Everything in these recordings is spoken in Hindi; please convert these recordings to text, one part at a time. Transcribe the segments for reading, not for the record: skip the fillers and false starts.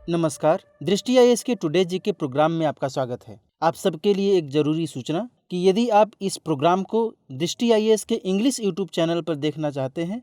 नमस्कार। दृष्टि आईएएस के टुडे जी के प्रोग्राम में आपका स्वागत है। आप सबके लिए एक ज़रूरी सूचना कि यदि आप इस प्रोग्राम को दृष्टि आईएएस के इंग्लिश यूट्यूब चैनल पर देखना चाहते हैं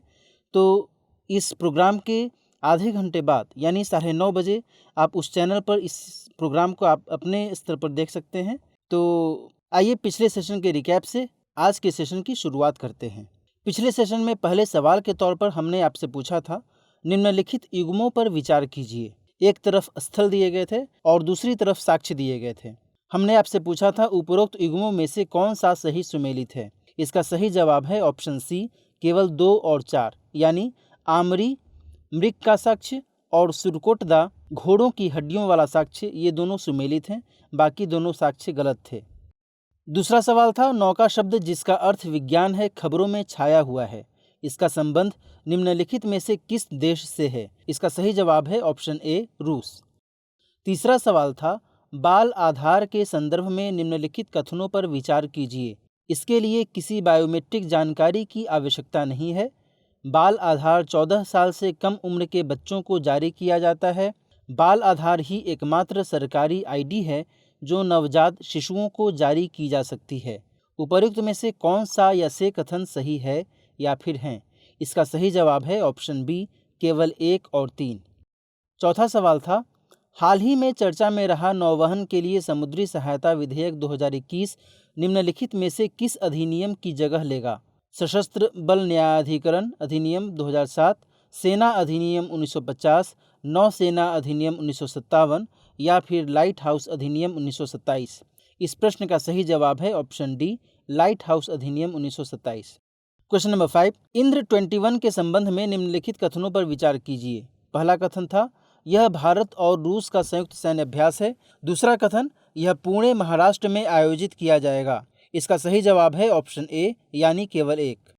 तो इस प्रोग्राम के आधे घंटे बाद यानी 9:30 बजे आप उस चैनल पर इस प्रोग्राम को आप अपने स्तर पर देख सकते हैं। तो आइए पिछले सेशन के रिकैप से आज के सेशन की शुरुआत करते हैं। पिछले सेशन में पहले सवाल के तौर पर हमने आपसे पूछा था, निम्नलिखित युग्मों पर विचार कीजिए। एक तरफ स्थल दिए गए थे और दूसरी तरफ साक्ष्य दिए गए थे। हमने आपसे पूछा था उपरोक्त युग्मों में से कौन सा सही सुमेलित है। इसका सही जवाब है ऑप्शन सी, केवल 2 और 4 यानी आमरी मृग का साक्ष्य और सुरकोटदा घोड़ों की हड्डियों वाला साक्ष्य, ये दोनों सुमेलित हैं, बाकी दोनों साक्ष्य गलत थे। दूसरा सवाल था, नौका शब्द जिसका अर्थ विज्ञान है खबरों में छाया हुआ है, इसका संबंध निम्नलिखित में से किस देश से है। इसका सही जवाब है ऑप्शन ए, रूस। तीसरा सवाल था, बाल आधार के संदर्भ में निम्नलिखित कथनों पर विचार कीजिए। इसके लिए किसी बायोमेट्रिक जानकारी की आवश्यकता नहीं है। बाल आधार 14 साल से कम उम्र के बच्चों को जारी किया जाता है। बाल आधार ही एकमात्र सरकारी आईडी है जो नवजात शिशुओं को जारी की जा सकती है। उपर्युक्त में से कौन सा या से कथन सही है या फिर हैं। इसका सही जवाब है ऑप्शन बी, केवल 1 और 3। चौथा सवाल था, हाल ही में चर्चा में रहा नौवहन के लिए समुद्री सहायता विधेयक 2021 निम्नलिखित में से किस अधिनियम की जगह लेगा। सशस्त्र बल न्यायाधिकरण अधिनियम 2007, सेना अधिनियम 1950, नौसेना अधिनियम 1957 या फिर लाइट हाउस अधिनियम 1927। इस प्रश्न का सही जवाब है ऑप्शन डी, लाइट हाउस अधिनियम 1927। क्वेश्चन नंबर 5, इंद्र 21 के संबंध में निम्नलिखित कथनों पर विचार कीजिए। पहला कथन था, यह भारत और रूस का संयुक्त सैन्य अभ्यास है। दूसरा कथन, यह पुणे महाराष्ट्र में आयोजित किया जाएगा। इसका सही जवाब है ऑप्शन ए, यानी केवल 1।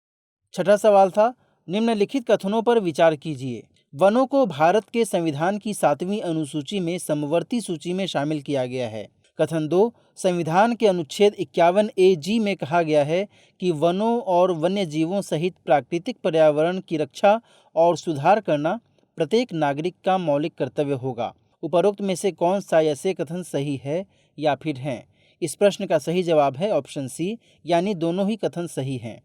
छठा सवाल था, निम्नलिखित कथनों पर विचार कीजिए। वनों को भारत के संविधान की 7वीं अनुसूची में समवर्ती सूची में शामिल किया गया है। कथन 2, संविधान के अनुच्छेद 51A(g) में कहा गया है कि वनों और वन्य जीवों सहित प्राकृतिक पर्यावरण की रक्षा और सुधार करना प्रत्येक नागरिक का मौलिक कर्तव्य होगा। उपरोक्त में से कौन सा या से कथन सही है या फिर हैं। इस प्रश्न का सही जवाब है ऑप्शन सी, यानी दोनों ही कथन सही हैं।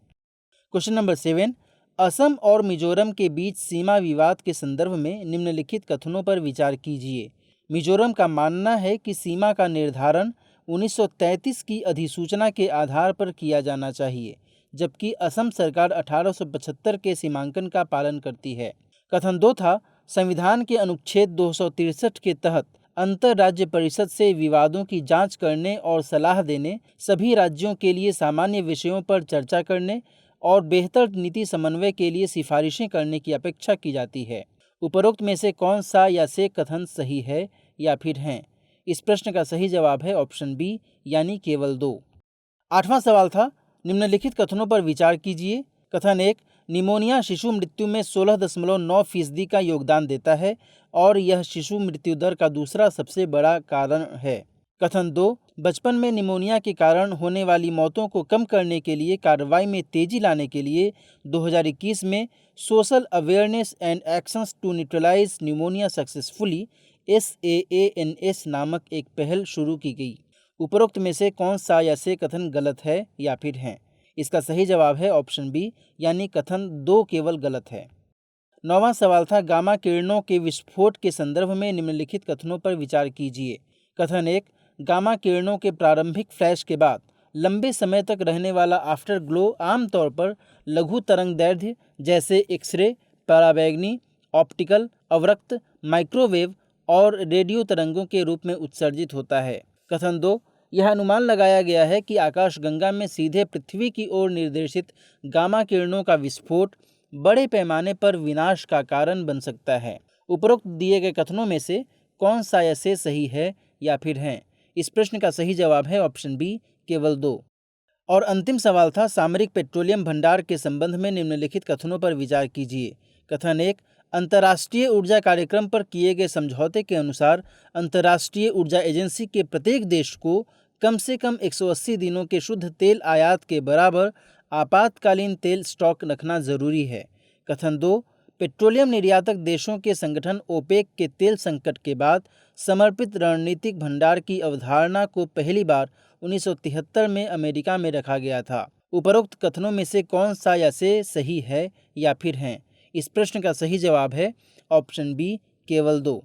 क्वेश्चन नंबर 7, असम और मिजोरम के बीच सीमा विवाद के संदर्भ में निम्नलिखित कथनों पर विचार कीजिए। मिजोरम का मानना है कि सीमा का निर्धारण 1933 की अधिसूचना के आधार पर किया जाना चाहिए, जबकि असम सरकार 1875 के सीमांकन का पालन करती है। कथन 2 था, संविधान के अनुच्छेद 263 के तहत अंतर्राज्य परिषद से विवादों की जांच करने और सलाह देने, सभी राज्यों के लिए सामान्य विषयों पर चर्चा करने और बेहतर नीति समन्वय के लिए सिफारिशें करने की अपेक्षा की जाती है। उपरोक्त में से कौन सा या से कथन सही है या फिर हैं। इस प्रश्न का सही जवाब है ऑप्शन बी, यानी केवल 2। आठवां सवाल था, निम्नलिखित कथनों पर विचार कीजिए। कथन 1, निमोनिया शिशु मृत्यु में 16.9% का योगदान देता है और यह शिशु मृत्यु दर का दूसरा सबसे बड़ा कारण है। कथन 2, बचपन में निमोनिया के कारण होने वाली मौतों को कम करने के लिए कार्रवाई में तेजी लाने के लिए 2021 में social awareness and actions to neutralise pneumonia successfully SAANS नामक एक पहल शुरू की गई। उपरोक्त में से कौन सा या से कथन गलत है या फिर हैं। इसका सही जवाब है ऑप्शन बी, यानी कथन 2 केवल गलत है। 9वां सवाल था, गामा किरणों के विस्फोट के संदर्भ में निम्नलिखित कथनों पर विचार कीजिए। कथन 1, गामा किरणों के प्रारंभिक फ्लैश के बाद लंबे समय तक रहने वाला आफ्टर ग्लो आमतौर पर लघु तरंगदैर्घ्य जैसे एक्सरे, पराबैंगनी, ऑप्टिकल, अवरक्त, माइक्रोवेव और रेडियो तरंगों के रूप में उत्सर्जित होता है। कथन 2, यह अनुमान लगाया गया है कि आकाशगंगा में सीधे पृथ्वी की ओर निर्देशित गामा किरणों का विस्फोट बड़े पैमाने पर विनाश का कारण बन सकता है। उपरोक्त दिए गए कथनों में से कौन सा या से सही है या फिर हैं। इस प्रश्न का सही जवाब है ऑप्शन बी, केवल 2। और अंतिम सवाल था, सामरिक पेट्रोलियम भंडार के संबंध में निम्नलिखित कथनों पर विचार कीजिए। कथन 1, अंतर्राष्ट्रीय ऊर्जा कार्यक्रम पर किए गए समझौते के अनुसार अंतर्राष्ट्रीय ऊर्जा एजेंसी के प्रत्येक देश को कम से कम 180 दिनों के शुद्ध तेल आयात के बराबर आपातकालीन तेल स्टॉक रखना जरूरी है। कथन 2, पेट्रोलियम निर्यातक देशों के संगठन ओपेक के तेल संकट के बाद समर्पित रणनीतिक भंडार की अवधारणा को पहली बार 1973 में अमेरिका में रखा गया था। उपरोक्त कथनों में से कौन सा या से सही है या फिर हैं? इस प्रश्न का सही जवाब है ऑप्शन बी, केवल 2।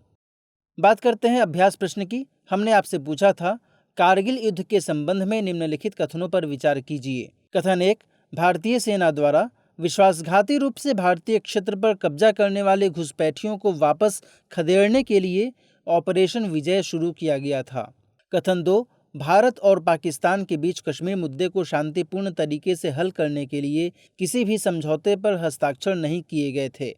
बात करते हैं अभ्यास प्रश्न की। हमने आपसे पूछा था, कारगिल युद्ध के संबंध में निम्नलिखित कथनों पर विचार कीजिए। कथन 1, भारतीय सेना द्वारा विश्वासघाती रूप से भारतीय क्षेत्र पर कब्जा करने वाले घुसपैठियों को वापस खदेड़ने के लिए ऑपरेशन विजय शुरू किया गया था। कथन 2, भारत और पाकिस्तान के बीच कश्मीर मुद्दे को शांतिपूर्ण तरीके से हल करने के लिए किसी भी समझौते पर हस्ताक्षर नहीं किए गए थे।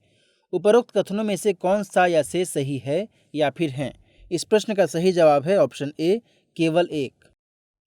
उपरोक्त कथनों में से कौन सा या से सही है या फिर हैं? इस प्रश्न का सही जवाब है ऑप्शन ए, केवल 1।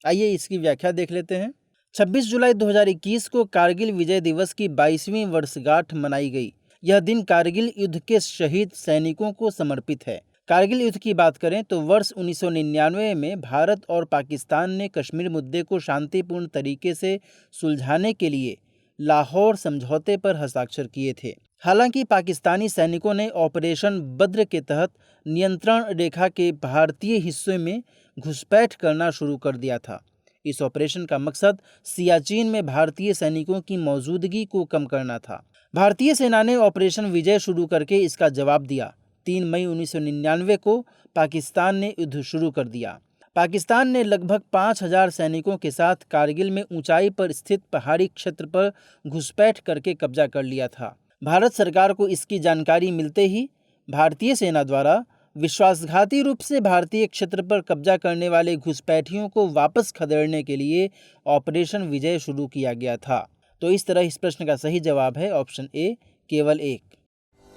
आइए इसकी व्याख्या देख लेते हैं। 26 जुलाई 2021 को कारगिल विजय दिवस की 22वीं वर्षगांठ मनाई गई। यह दिन कारगिल युद्ध के शहीद सैनिकों को समर्पित है। कारगिल युद्ध की बात करें तो वर्ष 1999 में भारत और पाकिस्तान ने कश्मीर मुद्दे को शांतिपूर्ण तरीके से सुलझाने के लिए लाहौर समझौते पर हस्ताक्षर किए थे। हालांकि पाकिस्तानी सैनिकों ने ऑपरेशन बद्र के तहत नियंत्रण रेखा के भारतीय हिस्से में घुसपैठ करना शुरू कर दिया था। इस ऑपरेशन का मकसद सियाचिन में भारतीय सैनिकों की मौजूदगी को कम करना था। भारतीय सेना ने ऑपरेशन विजय शुरू करके इसका जवाब दिया। 3 मई 1999 को पाकिस्तान ने युद्ध शुरू कर दिया। पाकिस्तान ने लगभग 5000 सैनिकों के साथ कारगिल में ऊंचाई पर स्थित पहाड़ी क्षेत्र पर घुसपैठ करके कब्जा कर लिया था। भारत सरकार को इसकी जानकारी मिलते ही भारतीय सेना द्वारा विश्वासघाती रूप से भारतीय क्षेत्र पर कब्जा करने वाले घुसपैठियों को वापस खदेड़ने के लिए ऑपरेशन विजय शुरू किया गया था। तो इस तरह इस प्रश्न का सही जवाब है ऑप्शन ए, केवल 1।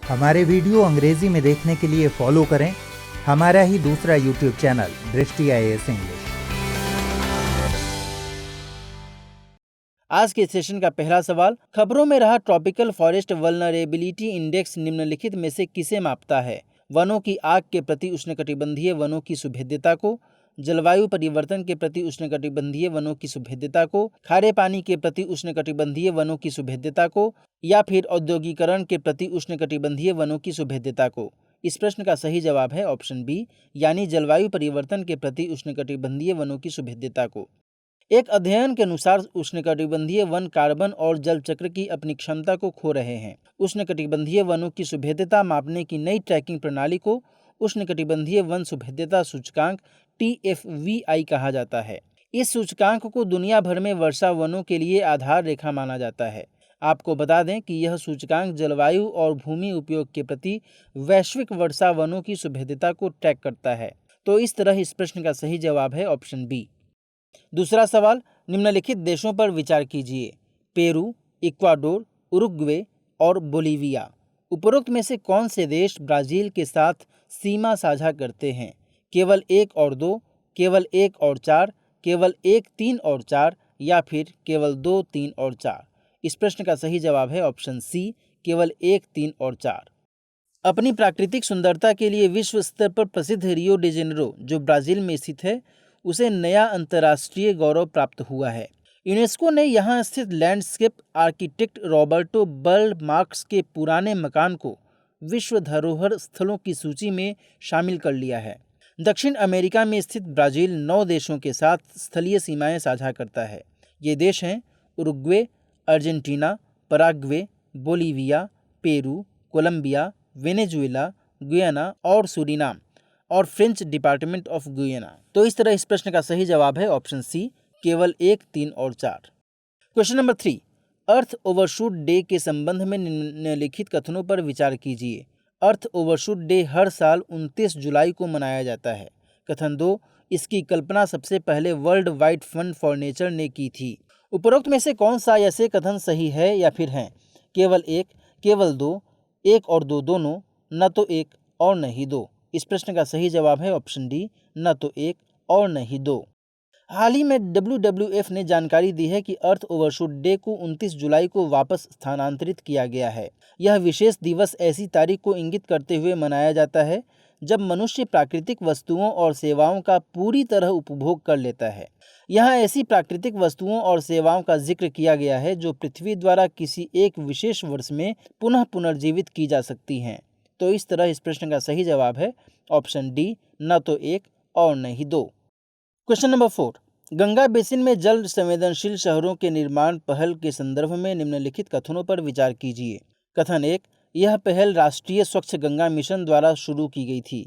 हमारे वीडियो अंग्रेजी में देखने के लिए फॉलो करें हमारा ही दूसरा यूट्यूब चैनल दृष्टि IAS इंग्लिश। आज के सेशन का पहला सवाल, खबरों में रहा ट्रॉपिकल फॉरेस्ट वल्नरेबिलिटी इंडेक्स निम्नलिखित में से किसे मापता है? वनों की आग के प्रति उष्णकटिबंधीय वनों की सुभेद्यता को, जलवायु परिवर्तन के प्रति उष्णकटिबंधीय वनों की सुभेद्यता को, खारे पानी के प्रति उष्णकटिबंधीय वनों की सुभेद्यता को, या फिर औद्योगिकरण के प्रति उष्णकटिबंधीय वनों की सुभेद्यता को? इस प्रश्न का सही जवाब है ऑप्शन बी, यानी जलवायु परिवर्तन के प्रति उष्णकटिबंधीय वनों की सुभेद्यता को। एक अध्ययन के अनुसार उष्णकटिबंधीय वन कार्बन और जल चक्र की अपनी क्षमता को खो रहे हैं। उष्णकटिबंधीय वनों की सुभेद्यता मापने की नई ट्रैकिंग प्रणाली को उष्णकटिबंधीय वन सुभेद्यता सूचकांक TFVI कहा जाता है। इस सूचकांक को दुनिया भर में वर्षा वनों के लिए आधार रेखा माना जाता है। आपको बता दें कि यह सूचकांक जलवायु और भूमि उपयोग के प्रति वैश्विक वर्षा वनों की सुभेद्यता को ट्रैक करता है। तो इस तरह इस प्रश्न का सही जवाब है ऑप्शन बी। दूसरा सवाल, निम्नलिखित देशों पर विचार कीजिए। पेरू, इक्वाडोर, उरुग्वे और बोलीविया। उपरोक्त में से कौन से देश ब्राजील के साथ सीमा साझा करते हैं? केवल 1 और 2, केवल 1 और 4, केवल 1, 3 और 4, या फिर केवल 2, 3 और 4? इस प्रश्न का सही जवाब है ऑप्शन सी, केवल 1, 3 और 4। अपनी प्राकृतिक सुंदरता के लिए विश्व स्तर पर प्रसिद्ध रियो डी जेनेरो, जो ब्राजील में स्थित है, उसे नया अंतर्राष्ट्रीय गौरव प्राप्त हुआ है। यूनेस्को ने यहां स्थित लैंडस्केप आर्किटेक्ट रॉबर्टो बर्ल मार्क्स के पुराने मकान को विश्व धरोहर स्थलों की सूची में शामिल कर लिया है। दक्षिण अमेरिका में स्थित ब्राजील 9 देशों के साथ स्थलीय सीमाएं साझा करता है। ये देश हैं Uruguay, Argentina, Paraguay, Bolivia, Peru, Colombia, Venezuela, Guyana और सूरीनाम और फ्रेंच डिपार्टमेंट ऑफ गुयाना। तो इस तरह इस प्रश्न का सही जवाब है ऑप्शन सी, केवल 1, 3 और 4। क्वेश्चन नंबर 3, अर्थ ओवरशूट डे के संबंध में निम्नलिखित कथनों पर विचार कीजिए। अर्थ ओवरशूट डे हर साल 29 जुलाई को मनाया जाता है। कथन 2, इसकी कल्पना सबसे पहले world wide fund for nature ने की थी। उपरोक्त में से कौन सा या से कथन सही है या फिर हैं? केवल 1, केवल 2, 1 और 2 दोनों, न तो 1 और न ही 2। इस प्रश्न का सही जवाब है ऑप्शन डी, न तो 1 और न ही 2। हाल ही में WWF ने जानकारी दी है कि अर्थ ओवरशूट डे को 29 जुलाई को वापस स्थानांतरित किया गया है। यह विशेष दिवस ऐसी तारीख को इंगित करते हुए मनाया जाता है जब मनुष्य प्राकृतिक वस्तुओं और सेवाओं का पूरी तरह उपभोग कर लेता है। यहाँ ऐसी प्राकृतिक वस्तुओं और सेवाओं का जिक्र किया गया है जो पृथ्वी द्वारा किसी एक विशेष वर्ष में पुनः पुनर्जीवित की जा सकती हैं। तो इस तरह इस प्रश्न का सही जवाब है ऑप्शन डी, न तो 1 और न ही 2। क्वेश्चन नंबर 4, गंगा बेसिन में जल संवेदनशील शहरों के निर्माण पहल के संदर्भ में निम्नलिखित कथनों पर विचार कीजिए। कथन 1, यह पहल राष्ट्रीय स्वच्छ गंगा मिशन द्वारा शुरू की गई थी।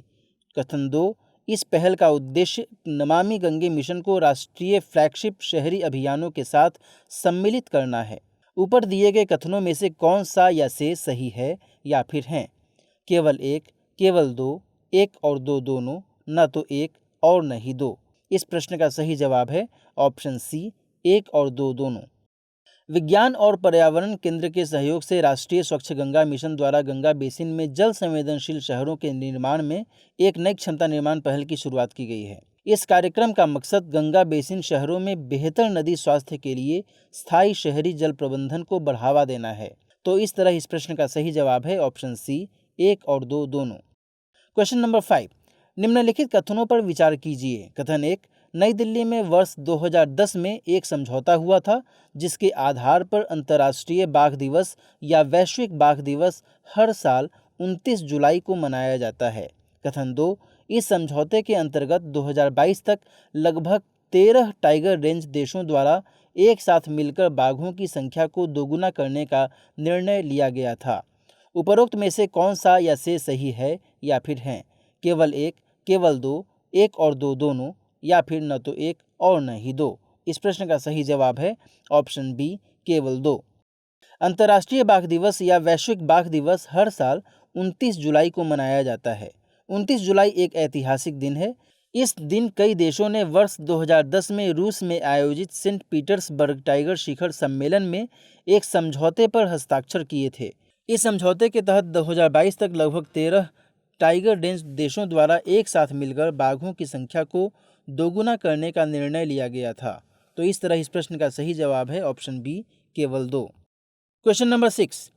कथन 2, इस पहल का उद्देश्य नमामि गंगे मिशन को राष्ट्रीय फ्लैगशिप शहरी अभियानों के साथ सम्मिलित करना है। ऊपर दिए गए कथनों में से कौन सा या से सही है या फिर हैं? केवल 1, केवल 2, 1 और 2 दोनों, न तो 1 और न ही 2। इस प्रश्न का सही जवाब है ऑप्शन सी, 1 और 2 दोनों। विज्ञान और पर्यावरण केंद्र के सहयोग से राष्ट्रीय स्वच्छ गंगा मिशन द्वारा गंगा बेसिन में जल संवेदनशील शहरों के निर्माण में एक नई क्षमता निर्माण पहल की शुरुआत की गई है। इस कार्यक्रम का मकसद गंगा बेसिन शहरों में बेहतर नदी स्वास्थ्य के लिए स्थायी शहरी जल प्रबंधन को बढ़ावा देना है। तो इस तरह इस प्रश्न का सही जवाब है ऑप्शन सी, 1 और 2 दोनों। क्वेश्चन नंबर 5, निम्नलिखित कथनों पर विचार कीजिए। कथन 1, नई दिल्ली में वर्ष 2010 में एक समझौता हुआ था जिसके आधार पर अंतर्राष्ट्रीय बाघ दिवस या वैश्विक बाघ दिवस हर साल 29 जुलाई को मनाया जाता है। कथन 2, इस समझौते के अंतर्गत 2022 तक लगभग 13 टाइगर रेंज देशों द्वारा एक साथ मिलकर बाघों की संख्या को दोगुना करने का निर्णय लिया गया था। उपरोक्त में से कौन सा या से सही है या फिर हैं? केवल 1, केवल 2, 1 और 2 दोनों, या फिर न तो 1 और न ही 2। इस प्रश्न का सही जवाब है ऑप्शन बी, केवल 2। अंतर्राष्ट्रीय बाघ दिवस या वैश्विक बाघ दिवस हर साल 29 जुलाई को मनाया जाता है। 29 जुलाई एक ऐतिहासिक दिन है। इस दिन कई देशों ने वर्ष 2010 में रूस में आयोजित सेंट पीटर्सबर्ग टाइगर शिखर सम्मेलन में एक समझौते पर हस्ताक्षर किए थे। इस समझौते के तहत 2022 तक लगभग 13 टाइगर रेंज देशों द्वारा एक साथ मिलकर बाघों की संख्या को दोगुना करने का निर्णय लिया गया था। तो इस तरह इस प्रश्न का सही जवाब है ऑप्शन बी, केवल 2। क्वेश्चन नंबर 6,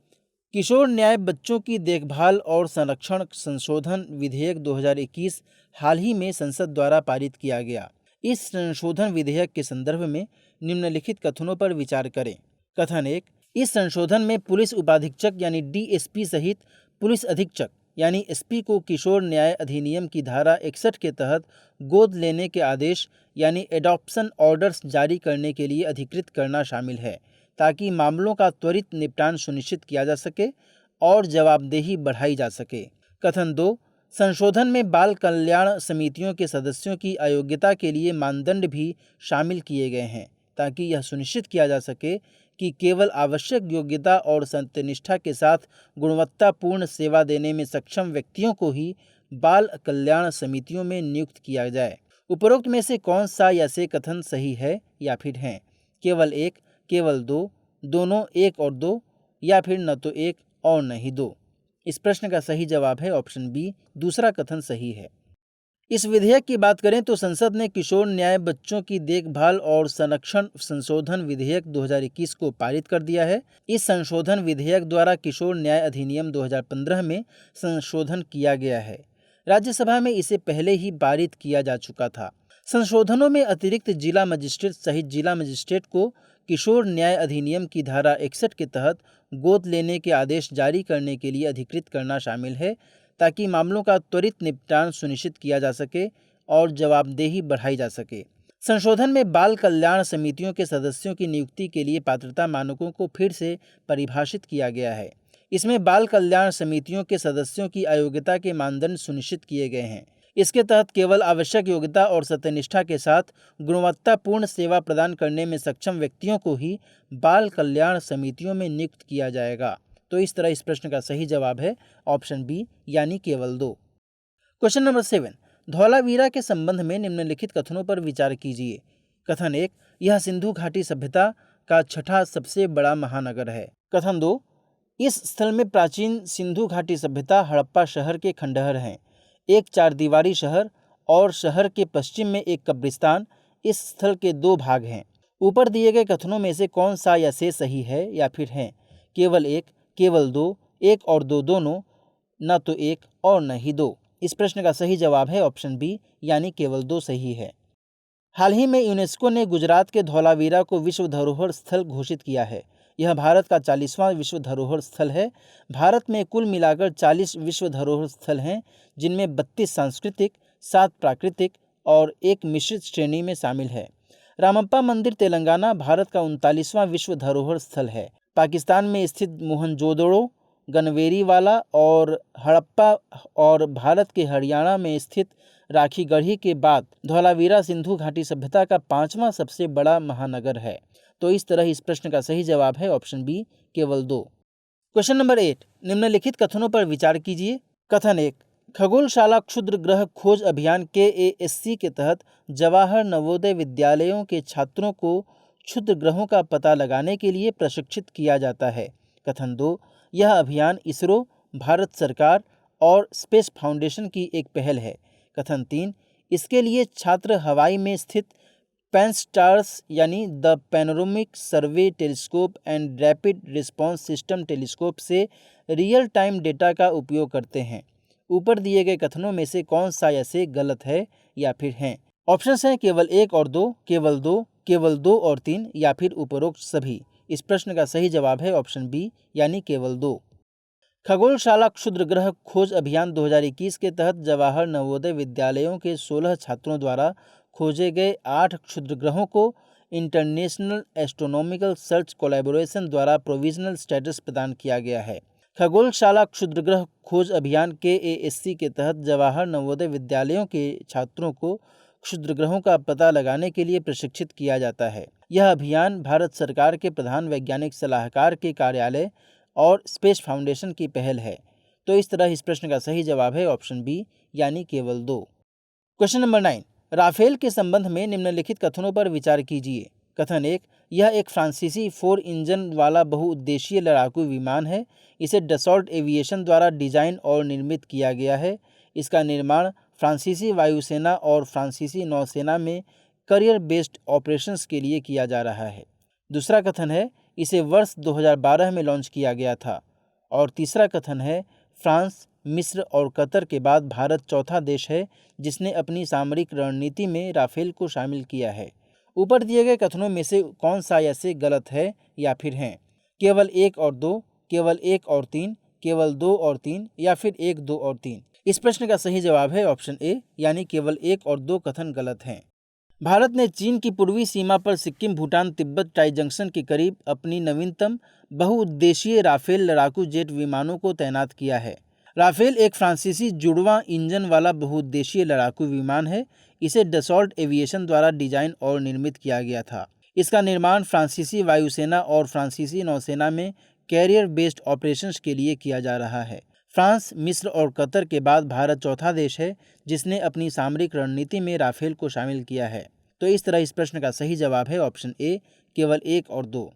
किशोर न्याय बच्चों की देखभाल और संरक्षण संशोधन विधेयक 2021 हाल ही में संसद द्वारा पारित किया गया। इस संशोधन विधेयक के संदर्भ में निम्नलिखित कथनों पर विचार करें। कथन 1, इस संशोधन में पुलिस उपाधीक्षक यानी डीएसपी सहित पुलिस अधीक्षक यानी एसपी को किशोर न्याय अधिनियम की धारा 61 के तहत गोद लेने के आदेश यानी एडॉप्शन ऑर्डर्स जारी करने के लिए अधिकृत करना शामिल है, ताकि मामलों का त्वरित निपटान सुनिश्चित किया जा सके और जवाबदेही बढ़ाई जा सके। कथन 2, संशोधन में बाल कल्याण समितियों के सदस्यों की अयोग्यता के लिए मानदंड भी शामिल किए गए हैं, ताकि यह सुनिश्चित किया जा सके कि केवल आवश्यक योग्यता और सत्यनिष्ठा के साथ गुणवत्तापूर्ण सेवा देने में सक्षम व्यक्तियों को ही बाल कल्याण समितियों में नियुक्त किया जाए। उपरोक्त में से कौन सा या से कथन सही है या फिर हैं? केवल 1, केवल 2, दोनों 1 और 2, या फिर न तो 1 और न ही 2। इस प्रश्न का सही जवाब है ऑप्शन बी, दूसरा कथन सही है। इस विधेयक की बात करें तो संसद ने किशोर न्याय बच्चों की देखभाल और संरक्षण संशोधन विधेयक 2021 को पारित कर दिया है। इस संशोधन विधेयक द्वारा किशोर न्याय अधिनियम 2015 में संशोधन किया गया है। राज्यसभा में इसे पहले ही पारित किया जा चुका था। संशोधनों में अतिरिक्त जिला मजिस्ट्रेट सहित जिला मजिस्ट्रेट को किशोर न्याय अधिनियम की धारा 61 के तहत गोद लेने के आदेश जारी करने के लिए अधिकृत करना शामिल है, ताकि मामलों का त्वरित निपटान सुनिश्चित किया जा सके और जवाबदेही बढ़ाई जा सके। संशोधन में बाल कल्याण समितियों के सदस्यों की नियुक्ति के लिए पात्रता मानकों को फिर से परिभाषित किया गया है। इसमें बाल कल्याण समितियों के सदस्यों की अयोग्यता के मानदंड सुनिश्चित किए गए हैं। इसके तहत केवल आवश्यक योग्यता और सत्यनिष्ठा के साथ गुणवत्तापूर्ण सेवा प्रदान करने में सक्षम व्यक्तियों को ही बाल कल्याण समितियों में नियुक्त किया जाएगा। तो इस तरह इस प्रश्न का सही जवाब है ऑप्शन बी, यानी केवल 2। क्वेश्चन नंबर 7, धौलावीरा के संबंध में निम्नलिखित कथनों पर विचार कीजिए। कथन 1, यह सिंधु घाटी सभ्यता का छठा सबसे बड़ा महानगर है। कथन 2, इस स्थल में प्राचीन सिंधु घाटी सभ्यता हड़प्पा शहर के खंडहर हैं। एक 4 दीवारी शहर और शहर के पश्चिम में एक कब्रिस्तान इस स्थल के 2 भाग हैं। ऊपर दिए गए कथनों में से कौन सा या से सही है या फिर हैं? केवल 1, केवल 2, 1 और 2 दोनों, न तो 1 और न ही 2। इस प्रश्न का सही जवाब है ऑप्शन बी, यानी केवल 2 सही है। हाल ही में यूनेस्को ने गुजरात के धौलावीरा को विश्व धरोहर स्थल घोषित किया है। यह भारत का 40वां विश्व धरोहर स्थल है। भारत में कुल मिलाकर 40 विश्व धरोहर स्थल हैं, जिनमें 32 सांस्कृतिक, 7 प्राकृतिक और 1 मिश्रित श्रेणी में शामिल है। रामप्पा मंदिर तेलंगाना भारत का 39वां विश्व धरोहर स्थल है। पाकिस्तान में स्थित मोहनजोदड़ो, गनवेरीवाला और हड़प्पा और भारत के हरियाणा में स्थित राखीगढ़ी के बाद धौलावीरा सिंधु घाटी सभ्यता का 5वां सबसे बड़ा महानगर है। तो इस तरह इस प्रश्न का सही जवाब है ऑप्शन बी, केवल 2। क्वेश्चन नंबर 8, निम्नलिखित कथनों पर विचार कीजिए। कथन 1, खगोलशाला क्षुद्र ग्रह खोज अभियान KASC के तहत जवाहर नवोदय विद्यालयों के छात्रों को क्षुद्र ग्रहों का पता लगाने के लिए प्रशिक्षित किया जाता है। कथन 2, यह अभियान इसरो, भारत सरकार और स्पेस फाउंडेशन की एक पहल है। कथन 3, इसके लिए छात्र हवाई में स्थित पेनस्टार्स यानी the panoramic survey telescope and rapid response system telescope से रियल टाइम डेटा का उपयोग करते हैं। ऊपर दिए गए कथनों में से कौन सा या से गलत है या फिर हैं? ऑप्शंस हैं केवल 1 और 2, केवल 2, केवल 2 और 3 या फिर उपरोक्त सभी। इस प्रश्न का सही जवाब है ऑप्शन बी, यानी केवल 2। खगोलशाला क्षुद्र ग्रह खोज अभियान 2021 के तहत जवाहर नवोदय विद्यालयों के 16 छात्रों द्वारा खोजे गए 8 क्षुद्र ग्रहों को इंटरनेशनल एस्ट्रोनॉमिकल सर्च कोलैबोरेशन द्वारा प्रोविजनल स्टेटस प्रदान किया गया है। खगोलशाला क्षुद्र ग्रह खोज अभियान KASC के तहत जवाहर नवोदय विद्यालयों के छात्रों को क्षुद्र ग्रहों का पता लगाने के लिए प्रशिक्षित किया जाता है। यह अभियान भारत सरकार के प्रधान वैज्ञानिक सलाहकार के कार्यालय और स्पेस फाउंडेशन की पहल है। तो इस तरह इस प्रश्न का सही जवाब है ऑप्शन बी, यानी केवल 2। क्वेश्चन नंबर 9, राफेल के संबंध में निम्नलिखित कथनों पर विचार कीजिए। कथन 1, यह एक फ्रांसीसी 4 इंजन वाला बहुउद्देशीय लड़ाकू विमान है। इसे डसॉल्ट एविएशन द्वारा डिजाइन और निर्मित किया गया है। इसका निर्माण फ्रांसीसी वायुसेना और फ्रांसीसी नौसेना में करियर बेस्ड ऑपरेशंस के लिए किया जा रहा है। दूसरा कथन है, इसे वर्ष 2012 में लॉन्च किया गया था। और तीसरा कथन है, फ्रांस, मिस्र और कतर के बाद भारत चौथा देश है जिसने अपनी सामरिक रणनीति में राफेल को शामिल किया है। ऊपर दिए गए कथनों में से कौन सा या से गलत है या फिर हैं? केवल 1 और 2, केवल 1 और 3, केवल 2 और 3 या फिर 1, 2 और 3? इस प्रश्न का सही जवाब है ऑप्शन ए, यानी केवल 1 और 2 कथन गलत हैं। भारत ने चीन की पूर्वी सीमा पर सिक्किम, भूटान, तिब्बत टाई जंक्शन के करीब अपनी नवीनतम बहुउद्देशीय राफेल लड़ाकू जेट विमानों को तैनात किया है। राफेल एक फ्रांसीसी जुड़वां इंजन वाला बहुउद्देशीय लड़ाकू विमान है। इसे डसॉल्ट एविएशन द्वारा डिजाइन और निर्मित किया गया था। इसका निर्माण फ्रांसीसी वायुसेना और फ्रांसीसी नौसेना में कैरियर बेस्ड ऑपरेशंस के लिए किया जा रहा है। फ्रांस, मिस्र और कतर के बाद भारत चौथा देश है जिसने अपनी सामरिक रणनीति में राफेल को शामिल किया है। तो इस तरह इस प्रश्न का सही जवाब है ऑप्शन ए, केवल 1 और 2।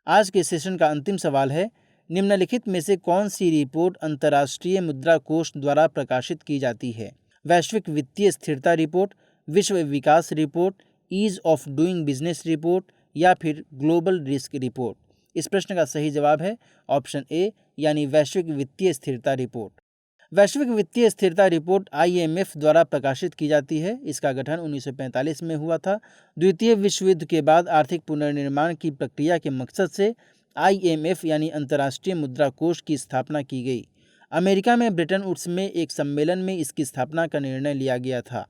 आज के सेशन का अंतिम सवाल है, निम्नलिखित में से कौन सी रिपोर्ट अंतर्राष्ट्रीय मुद्रा कोष द्वारा प्रकाशित की जाती है? वैश्विक वित्तीय स्थिरता रिपोर्ट, विश्व विकास report, ease of doing business report या फिर ग्लोबल रिस्क रिपोर्ट? इस प्रश्न का सही जवाब है ऑप्शन ए, यानी वैश्विक वित्तीय स्थिरता रिपोर्ट। वैश्विक वित्तीय स्थिरता रिपोर्ट IMF द्वारा प्रकाशित की जाती है। इसका गठन 1945 में हुआ था। द्वितीय विश्व युद्ध के बाद आर्थिक पुनर्निर्माण की प्रक्रिया के मकसद से IMF यानी अंतर्राष्ट्रीय मुद्रा कोष की स्थापना की गई। अमेरिका में ब्रिटेन वुड्स में एक सम्मेलन में इसकी स्थापना का निर्णय लिया गया था।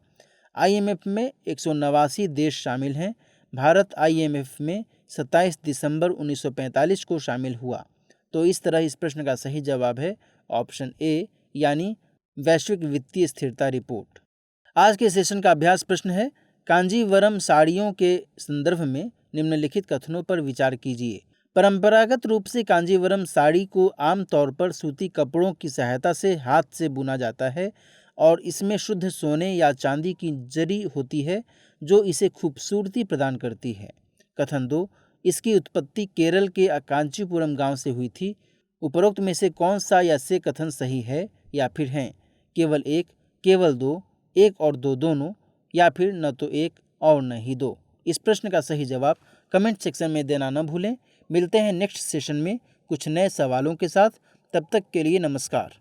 IMF में 189 देश शामिल हैं। भारत IMF में 27 दिसंबर 1945 को शामिल हुआ। तो इस तरह इस प्रश्न का सही जवाब है ऑप्शन ए, यानी वैश्विक वित्तीय स्थिरता रिपोर्ट। आज के सेशन का अभ्यास प्रश्न है, कांजीवरम साड़ियों के संदर्भ में निम्नलिखित कथनों पर विचार कीजिए। परंपरागत रूप से कांजीवरम साड़ी को आमतौर पर सूती कपड़ों की सहायता से हाथ से बुना जाता है और इसमें शुद्ध सोने या चांदी की जरी होती है जो इसे खूबसूरती प्रदान करती है। कथन 2, इसकी उत्पत्ति केरल के कांचीपुरम गांव से हुई थी। उपरोक्त में से कौन सा या से कथन सही है या फिर हैं? केवल 1, केवल 2, 1 और 2 दोनों या फिर न तो 1 और न ही 2? इस प्रश्न का सही जवाब कमेंट सेक्शन में देना न भूलें। मिलते हैं नेक्स्ट सेशन में कुछ नए सवालों के साथ। तब तक के लिए नमस्कार।